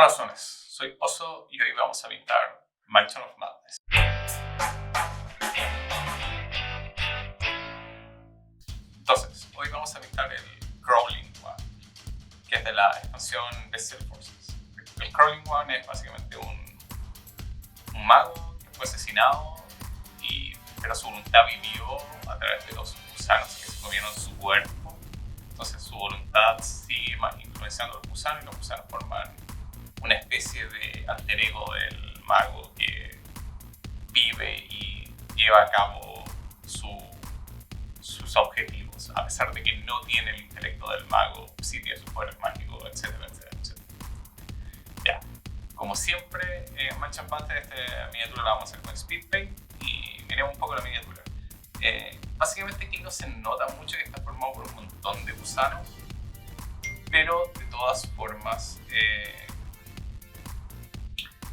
Hola sones, soy Oso y hoy vamos a pintar Mansion of Madness. Entonces, hoy vamos a pintar el Crawling One, que es de la expansión Bestial Forces. El Crawling One es básicamente un mago que fue asesinado, pero su voluntad vivió a través de los gusanos que se comieron su cuerpo. Entonces su voluntad sigue influenciando a los gusanos y los gusanos forman una especie de alter ego del mago que vive y lleva a cabo sus objetivos, a pesar de que no tiene el intelecto del mago, sí tiene sus poderes mágicos, etcétera, etcétera, etcétera. Ya, como siempre, en Mansion of Madness esta miniatura la vamos a hacer con Speed Paint y miremos un poco la miniatura. Básicamente aquí no se nota mucho que está formado por un montón de gusanos, pero de todas formas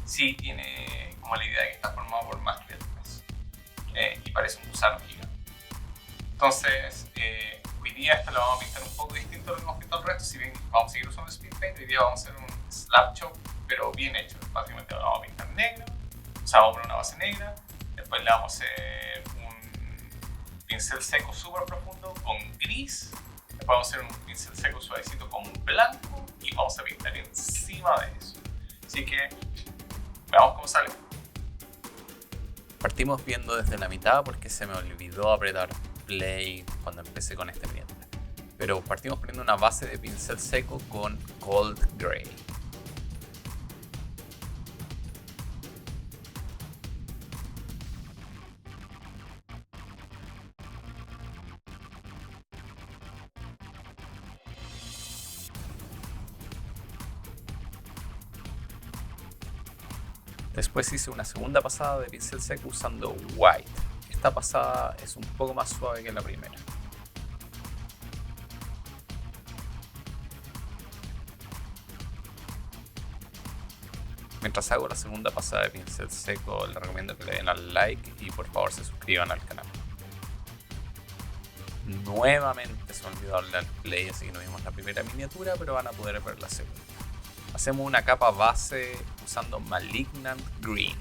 sí tiene como la idea de que está formado por más criaturas y parece un gusano gigante. Entonces, hoy día esta la vamos a pintar un poco distinto a lo que hemos pintado el resto. Si bien vamos a seguir usando Speed Paint, hoy día vamos a hacer un slab chop, pero bien hecho. Básicamente lo vamos a pintar negro, o sea, vamos a poner una base negra, después le vamos a hacer un pincel seco súper profundo con gris, después vamos a hacer un pincel seco suavecito con blanco y vamos a pintar encima de eso. Así que veamos cómo sale. Partimos viendo desde la mitad porque se me olvidó apretar play cuando empecé con esta miniatura. Pero partimos poniendo una base de pincel seco con Cold Gray. Después hice una segunda pasada de pincel seco usando White. Esta pasada es un poco más suave que la primera. Mientras hago la segunda pasada de pincel seco, les recomiendo que le den al like y por favor se suscriban al canal. Nuevamente se me olvidó darle al play, así que no vimos la primera miniatura, pero van a poder ver la segunda. Hacemos una capa base usando Malignant Green.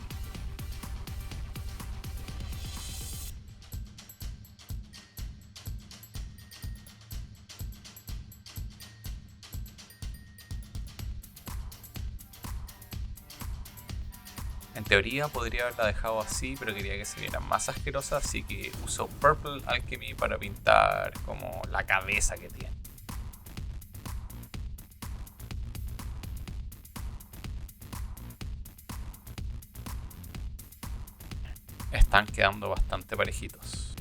En teoría podría haberla dejado así, pero quería que se viera más asquerosa, así que uso Purple Alchemy para pintar como la cabeza que tiene. Están quedando bastante parejitos.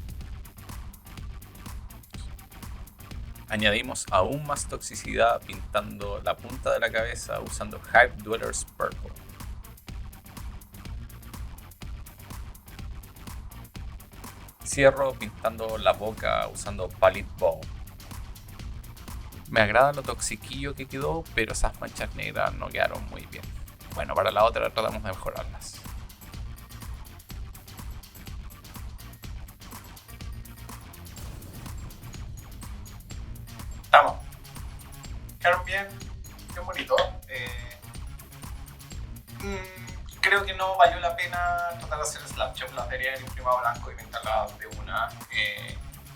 Añadimos aún más toxicidad pintando la punta de la cabeza usando Hive Dwellers Purple. Cierro pintando la boca usando Pallid Bow. Me agrada lo toxiquillo que quedó, pero esas manchas negras no quedaron muy bien. Bueno, para la otra tratamos de mejorarlas. Estamos. Quedaron bien bonito. Creo que no valió la pena tratar de hacer slab chop, las debería haber imprimado blanco y pintarlas de una.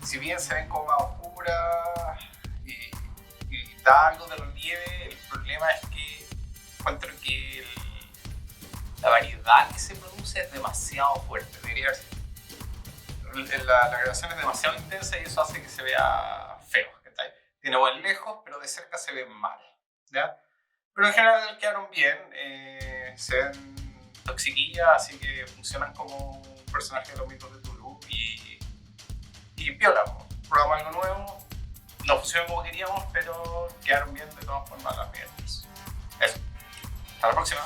Si bien se ven como más oscuras y da algo de relieve, el problema es que encuentro que la variedad que se produce es demasiado fuerte. Debería haber sido. La grabación es demasiado intensa y eso hace que se vea feo. Tiene buen lejos, pero de cerca se ve mal, ¿ya? Pero en general quedaron bien, se ven toxiquillas, así que funcionan como un personaje de los mitos de Tulu y piola, probamos algo nuevo, no funcionó como queríamos, pero quedaron bien de todas formas las mierdas. Eso, hasta la próxima.